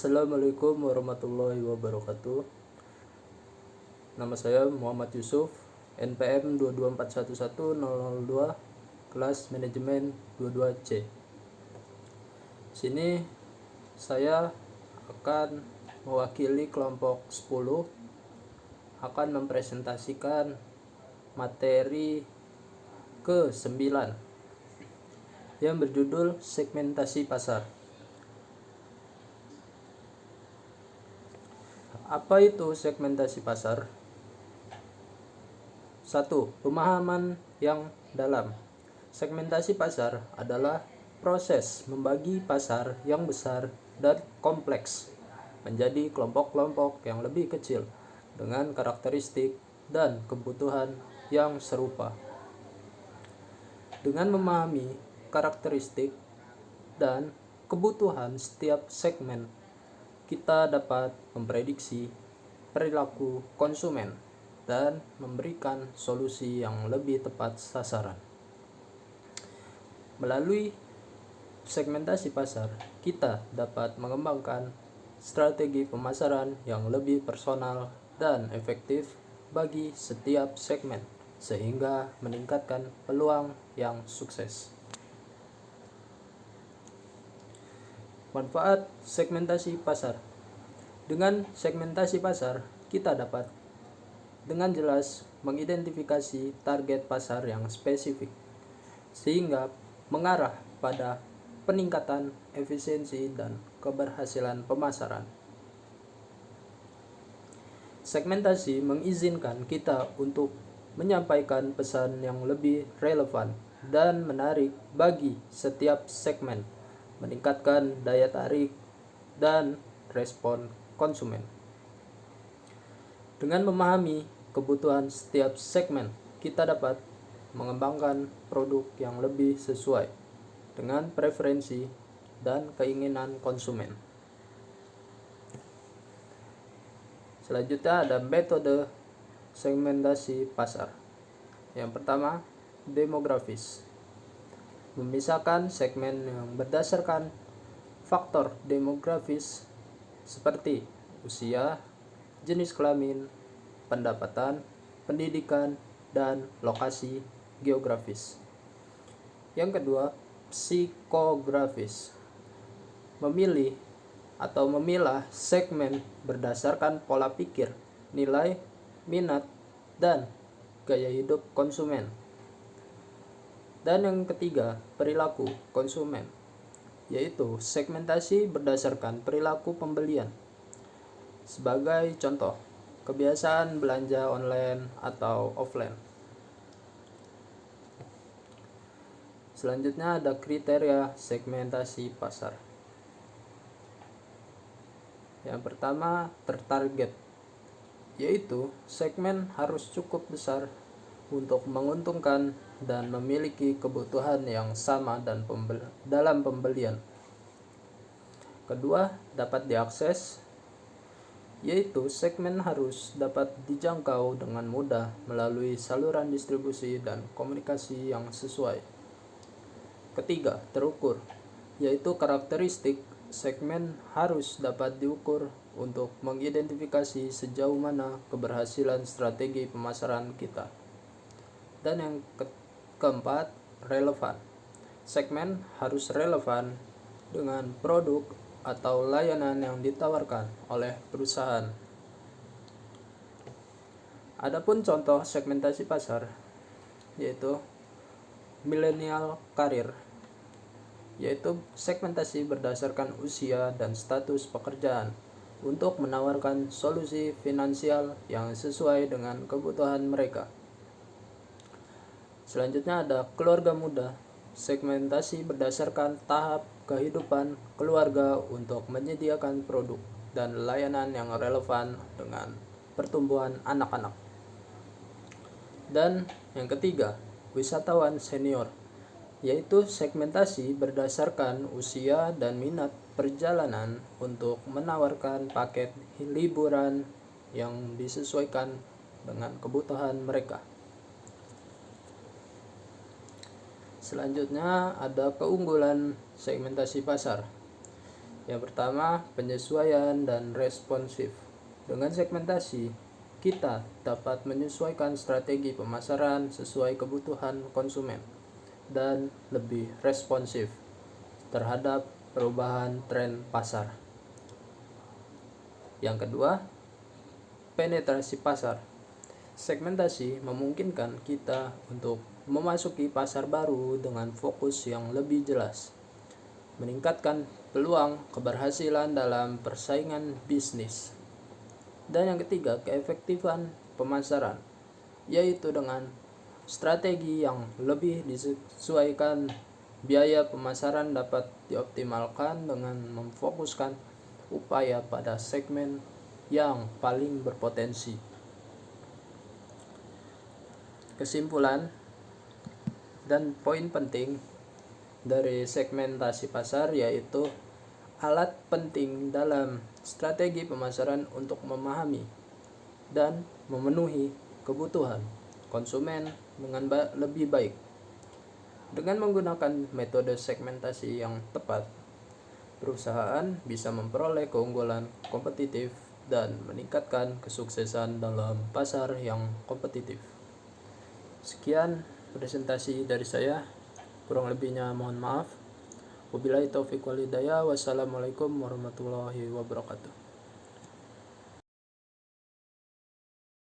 Assalamualaikum warahmatullahi wabarakatuh. Nama saya Muhammad Yusuf, NPM 224110002, kelas manajemen 22C. Sini saya akan mewakili kelompok 10 akan mempresentasikan materi ke-9 yang berjudul segmentasi pasar. Apa itu segmentasi pasar? 1. Pemahaman yang dalam. Segmentasi pasar adalah proses membagi pasar yang besar dan kompleks menjadi kelompok-kelompok yang lebih kecil dengan karakteristik dan kebutuhan yang serupa. Dengan memahami karakteristik dan kebutuhan setiap segmen, kita dapat memprediksi perilaku konsumen dan memberikan solusi yang lebih tepat sasaran. Melalui segmentasi pasar, kita dapat mengembangkan strategi pemasaran yang lebih personal dan efektif bagi setiap segmen, sehingga meningkatkan peluang yang sukses. Manfaat segmentasi pasar. Dengan segmentasi pasar, kita dapat dengan jelas mengidentifikasi target pasar yang spesifik, sehingga mengarah pada peningkatan efisiensi dan keberhasilan pemasaran. Segmentasi mengizinkan kita untuk menyampaikan pesan yang lebih relevan dan menarik bagi setiap segmen, meningkatkan daya tarik dan respon konsumen. Dengan memahami kebutuhan setiap segmen, kita dapat mengembangkan produk yang lebih sesuai dengan preferensi dan keinginan konsumen. Selanjutnya ada metode segmentasi pasar. Yang pertama, demografis. Memisahkan segmen yang berdasarkan faktor demografis seperti usia, jenis kelamin, pendapatan, pendidikan, dan lokasi geografis. Yang kedua, psikografis. Memilih atau memilah segmen berdasarkan pola pikir, nilai, minat, dan gaya hidup konsumen. Dan yang ketiga, perilaku konsumen, yaitu segmentasi berdasarkan perilaku pembelian. Sebagai contoh, kebiasaan belanja online atau offline. Selanjutnya ada kriteria segmentasi pasar. Yang pertama, tertarget, yaitu segmen harus cukup besar untuk menguntungkan dan memiliki kebutuhan yang sama dalam pembelian. Kedua, dapat diakses, yaitu segmen harus dapat dijangkau dengan mudah melalui saluran distribusi dan komunikasi yang sesuai. Ketiga, terukur, yaitu karakteristik segmen harus dapat diukur untuk mengidentifikasi sejauh mana keberhasilan strategi pemasaran kita. Dan yang keempat, relevan. Segmen harus relevan dengan produk atau layanan yang ditawarkan oleh perusahaan. Adapun contoh segmentasi pasar yaitu millennial career, yaitu segmentasi berdasarkan usia dan status pekerjaan untuk menawarkan solusi finansial yang sesuai dengan kebutuhan mereka. Selanjutnya ada keluarga muda, segmentasi berdasarkan tahap kehidupan keluarga untuk menyediakan produk dan layanan yang relevan dengan pertumbuhan anak-anak. Dan yang ketiga, wisatawan senior, yaitu segmentasi berdasarkan usia dan minat perjalanan untuk menawarkan paket liburan yang disesuaikan dengan kebutuhan mereka. Selanjutnya ada keunggulan segmentasi pasar, Yang pertama, penyesuaian dan responsif. Dengan segmentasi, kita dapat menyesuaikan strategi pemasaran sesuai kebutuhan konsumen dan lebih responsif terhadap perubahan tren pasar. Yang kedua, penetrasi pasar. Segmentasi memungkinkan kita untuk memasuki pasar baru dengan fokus yang lebih jelas, meningkatkan peluang keberhasilan dalam persaingan bisnis. Dan yang ketiga, keefektifan pemasaran, yaitu dengan strategi yang lebih disesuaikan, biaya pemasaran dapat dioptimalkan dengan memfokuskan upaya pada segmen yang paling berpotensi. Kesimpulan dan poin penting dari segmentasi pasar yaitu alat penting dalam strategi pemasaran untuk memahami dan memenuhi kebutuhan konsumen dengan lebih baik. Dengan menggunakan metode segmentasi yang tepat, perusahaan bisa memperoleh keunggulan kompetitif dan meningkatkan kesuksesan dalam pasar yang kompetitif. Sekian presentasi dari saya, kurang lebihnya mohon maaf. Wabillahi taufiq wal hidayah. Wassalamualaikum warahmatullahi wabarakatuh.